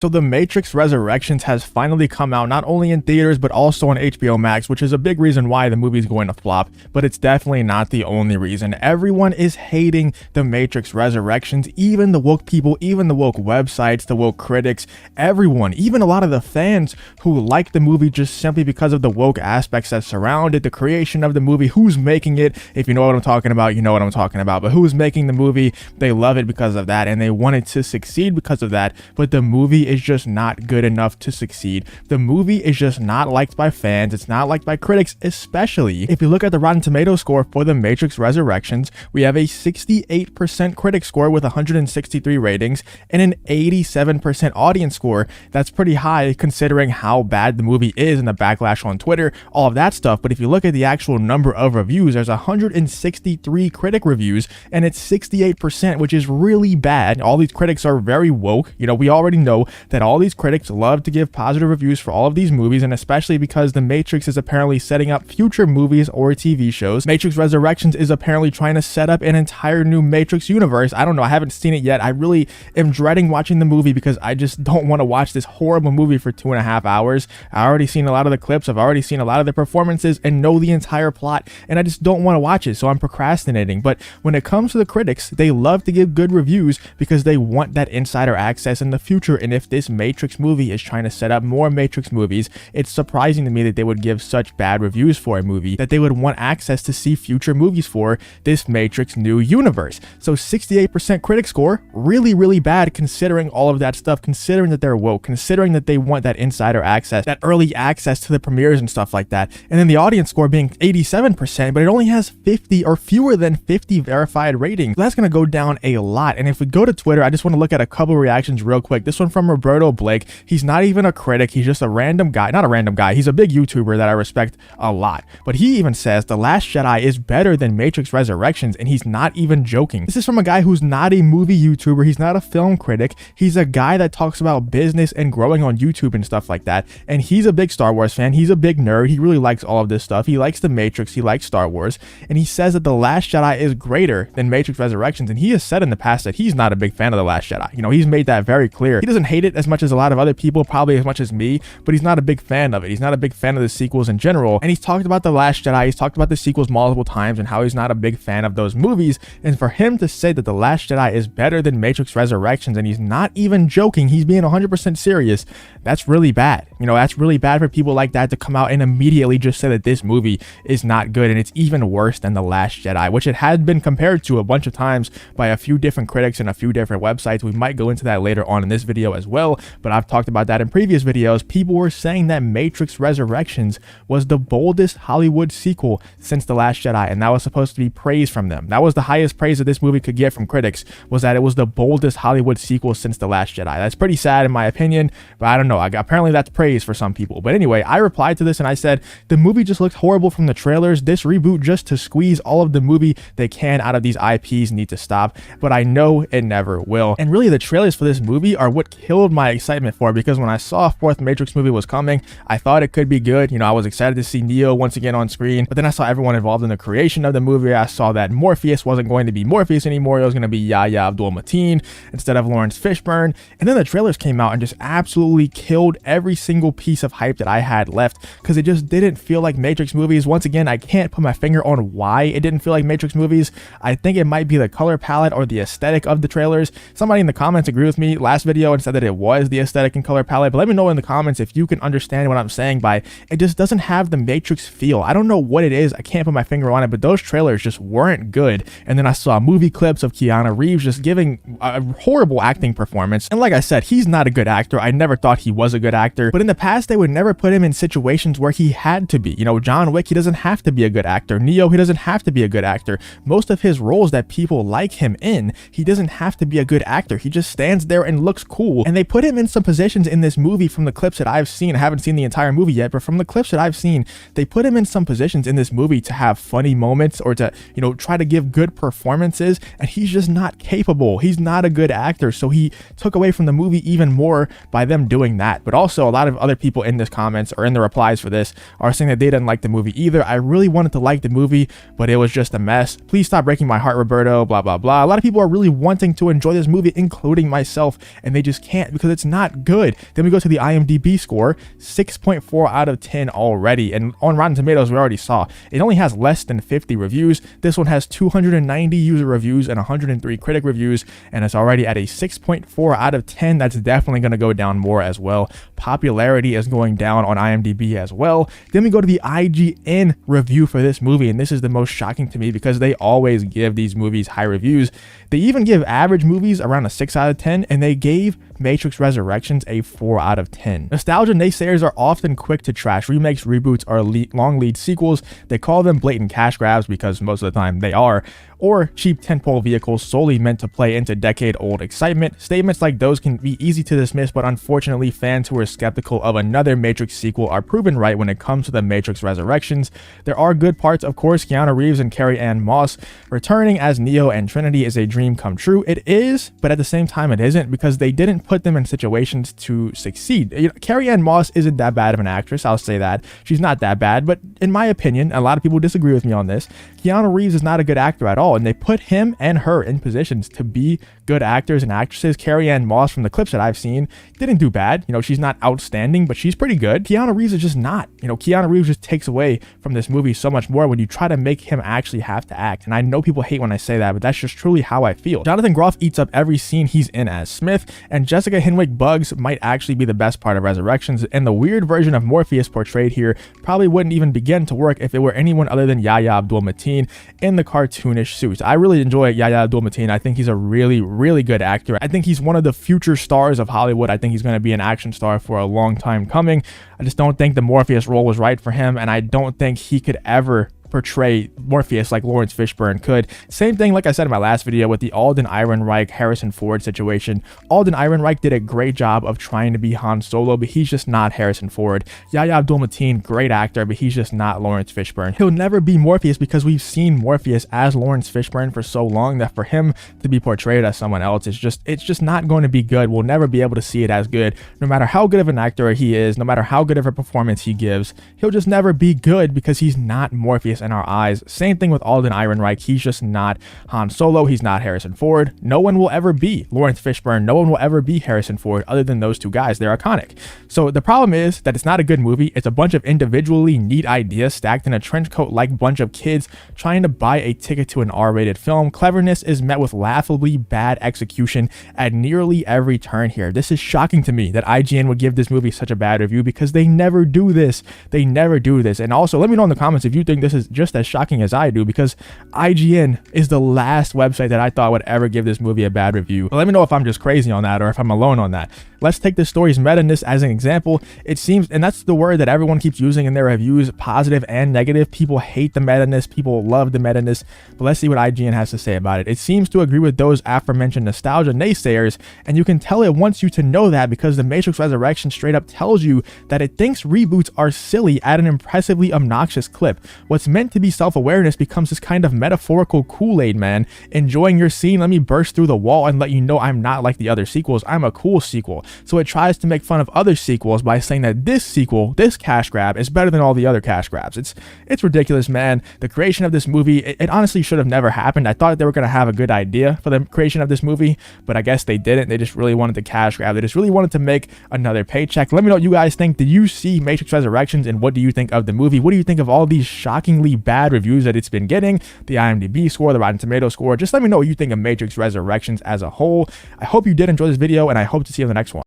So The Matrix Resurrections has finally come out not only in theaters but also on HBO Max, which is a big reason why the movie is going to flop, but it's definitely not the only reason. Everyone is hating The Matrix Resurrections, even the woke people, even the woke websites, the woke critics, everyone, even a lot of the fans who like the movie just simply because of the woke aspects that surround it, the creation of the movie, who's making it. If you know what I'm talking about, you know what I'm talking about, but who's making the movie, they love it because of that and they want it to succeed because of that, but the movie is just not good enough to succeed. The movie is just not liked by fans. It's not liked by critics, especially if you look at the Rotten Tomatoes score for The Matrix Resurrections. We have a 68% critic score with 163 ratings and an 87% audience score. That's pretty high considering how bad the movie is and the backlash on Twitter, all of that stuff. But if you look at the actual number of reviews, there's 163 critic reviews and it's 68%, which is really bad. All these critics are very woke. You know, we already know that all these critics love to give positive reviews for all of these movies, and especially because The Matrix is apparently setting up future movies or TV shows. Matrix Resurrections is apparently trying to set up an entire new Matrix universe. I don't know, I haven't seen it yet. I really am dreading watching the movie because I just don't want to watch this horrible movie for 2.5 hours. I already seen a lot of the clips, I've already seen a lot of the performances and know the entire plot, and I just don't want to watch it, so I'm procrastinating. But when it comes to the critics, they love to give good reviews because they want that insider access in the future, and if this Matrix movie is trying to set up more Matrix movies, it's surprising to me that they would give such bad reviews for a movie that they would want access to see future movies for this Matrix new universe. So 68% critic score, really bad considering all of that stuff, considering that they're woke, considering that they want that insider access, that early access to the premieres and stuff like that. And then the audience score being 87%, but it only has 50 or fewer than 50 verified ratings. So that's going to go down a lot. And if we go to Twitter, I just want to look at a couple reactions real quick. This one from Roberto Blake. He's not even a critic. He's just a random guy. Not a random guy. He's a big YouTuber that I respect a lot. But he even says The Last Jedi is better than Matrix Resurrections, and he's not even joking. This is from a guy who's not a movie YouTuber. He's not a film critic. He's a guy that talks about business and growing on YouTube and stuff like that. And he's a big Star Wars fan. He's a big nerd. He really likes all of this stuff. He likes The Matrix. He likes Star Wars. And he says that The Last Jedi is greater than Matrix Resurrections. And he has said in the past that he's not a big fan of The Last Jedi. You know, he's made that very clear. He doesn't hate it as much as a lot of other people, probably as much as me, but he's not a big fan of it. He's not a big fan of the sequels in general. And he's talked about The Last Jedi. He's talked about the sequels multiple times and how he's not a big fan of those movies. And for him to say that The Last Jedi is better than Matrix Resurrections, and he's not even joking, he's being 100% serious, that's really bad. You know, that's really bad for people like that to come out and immediately just say that this movie is not good, and it's even worse than The Last Jedi, which it had been compared to a bunch of times by a few different critics and a few different websites. We might go into that later on in this video as well, but I've talked about that in previous videos. People were saying that Matrix Resurrections was the boldest Hollywood sequel since The Last Jedi, and that was supposed to be praise from them. That was the highest praise that this movie could get from critics, was that it was the boldest Hollywood sequel since The Last Jedi. That's pretty sad in my opinion, but I don't know. Apparently that's praise for some people. But anyway, I replied to this and I said, the movie just looks horrible from the trailers. This reboot just to squeeze all of the movie they can out of these IPs need to stop, but I know it never will. And really the trailers for this movie are what killed my excitement for it, because when I saw a fourth Matrix movie was coming, I thought it could be good. You know, I was excited to see Neo once again on screen, but then I saw everyone involved in the creation of the movie. I saw that Morpheus wasn't going to be Morpheus anymore. It was going to be Yahya Abdul-Mateen instead of Lawrence Fishburne. And then the trailers came out and just absolutely killed every single piece of hype that I had left, because it just didn't feel like Matrix movies. Once again, I can't put my finger on why it didn't feel like Matrix movies. I think it might be the color palette or the aesthetic of the trailers. Somebody in the comments agreed with me last video and said that it was the aesthetic and color palette, but let me know in the comments if you can understand what I'm saying by it just doesn't have the Matrix feel. I don't know what it is. I can't put my finger on it, but those trailers just weren't good. And then I saw movie clips of Keanu Reeves just giving a horrible acting performance. And like I said, he's not a good actor. I never thought he was a good actor, but in the past they would never put him in situations where he had to be. You know, John Wick, he doesn't have to be a good actor. Neo, he doesn't have to be a good actor. Most of his roles that people like him in, he doesn't have to be a good actor. He just stands there and looks cool. And they put him in some positions in this movie from the clips that I've seen. I haven't seen the entire movie yet, but from the clips that I've seen, they put him in some positions in this movie to have funny moments or to, you know, try to give good performances, and he's just not capable. He's not a good actor, so he took away from the movie even more by them doing that. But also a lot of other people in this comments or in the replies for this are saying that they didn't like the movie either. I really wanted to like the movie, but it was just a mess. Please stop breaking my heart, Roberto, blah, blah, blah. A lot of people are really wanting to enjoy this movie, including myself, and they just can't because it's not good. Then we go to the IMDb score, 6.4 out of 10 already. And on Rotten Tomatoes, we already saw it only has less than 50 reviews. This one has 290 user reviews and 103 critic reviews, and it's already at a 6.4 out of 10. That's definitely going to go down more as well. Popularity is going down on IMDb as well. Then we go to the IGN review for this movie, and this is the most shocking to me because they always give these movies high reviews. They even give average movies around a 6 out of 10, and they gave Matrix Resurrections a 4 out of 10. Nostalgia naysayers are often quick to trash remakes, reboots, or long lead sequels. They call them blatant cash grabs because most of the time they are, or cheap tentpole vehicles solely meant to play into decade-old excitement. Statements like those can be easy to dismiss, but unfortunately, fans who are skeptical of another Matrix sequel are proven right when it comes to the Matrix Resurrections. There are good parts, of course. Keanu Reeves and Carrie-Anne Moss returning as Neo and Trinity is a dream come true. It is, but at the same time, it isn't, because they didn't put them in situations to succeed. Carrie-Anne Moss isn't that bad of an actress, I'll say that. She's not that bad, but in my opinion, a lot of people disagree with me on this, Keanu Reeves is not a good actor at all, and they put him and her in positions to be good actors and actresses. Carrie-Anne Moss, from the clips that I've seen, didn't do bad. She's not outstanding, but she's pretty good. Keanu Reeves is just not. Keanu Reeves just takes away from this movie so much more when you try to make him actually have to act. And I know people hate when I say that, but that's just truly how I feel. Jonathan Groff eats up every scene he's in as Smith, and Jessica Henwick Bugs might actually be the best part of Resurrections, and the weird version of Morpheus portrayed here probably wouldn't even begin to work if it were anyone other than Yahya Abdul-Mateen in the cartoonish suit. I really enjoy Yahya Abdul-Mateen. I think he's a really good actor. I think he's one of the future stars of Hollywood. I think he's going to be an action star for a long time coming. I just don't think the Morpheus role was right for him, and I don't think he could ever portray Morpheus like Lawrence Fishburne could. Same thing, like I said in my last video, with the Alden Ehrenreich Harrison Ford situation. Alden Ehrenreich did a great job of trying to be Han Solo, but he's just not Harrison Ford. Yahya Abdul-Mateen, great actor, but he's just not Lawrence Fishburne. He'll never be Morpheus because we've seen Morpheus as Lawrence Fishburne for so long that for him to be portrayed as someone else, it's just not going to be good. We'll never be able to see it as good. No matter how good of an actor he is, no matter how good of a performance he gives, he'll just never be good because he's not Morpheus in our eyes. Same thing with Alden Ehrenreich. He's just not Han Solo. He's not Harrison Ford. No one will ever be Lawrence Fishburne. No one will ever be Harrison Ford other than those two guys. They're iconic. So the problem is that it's not a good movie. It's a bunch of individually neat ideas stacked in a trench coat like bunch of kids trying to buy a ticket to an R-rated film. Cleverness is met with laughably bad execution at nearly every turn here. This is shocking to me that IGN would give this movie such a bad review because they never do this. They never do this. And also, let me know in the comments if you think this is just as shocking as I do, because IGN is the last website that I thought would ever give this movie a bad review. But let me know if I'm just crazy on that or if I'm alone on that. Let's take this story's meta-ness as an example. It seems, and that's the word that everyone keeps using in their reviews, positive and negative. People hate the meta-ness, people love the meta-ness, but let's see what IGN has to say about it. It seems to agree with those aforementioned nostalgia naysayers, and you can tell it wants you to know that because the Matrix Resurrection straight up tells you that it thinks reboots are silly at an impressively obnoxious clip. What's meant to be self-awareness becomes this kind of metaphorical Kool-Aid man. Enjoying your scene, let me burst through the wall and let you know I'm not like the other sequels. I'm a cool sequel. So it tries to make fun of other sequels by saying that this sequel, this cash grab, is better than all the other cash grabs. It's ridiculous, man. The creation of this movie, it honestly should have never happened. I thought they were going to have a good idea for the creation of this movie, but I guess they didn't. They just really wanted to cash grab. They just really wanted to make another paycheck. Let me know what you guys think. Did you see Matrix Resurrections, and what do you think of the movie? What do you think of all these shockingly bad reviews that it's been getting? The IMDb score, the Rotten Tomato score. Just let me know what you think of Matrix Resurrections as a whole. I hope you did enjoy this video, and I hope to see you in the next one.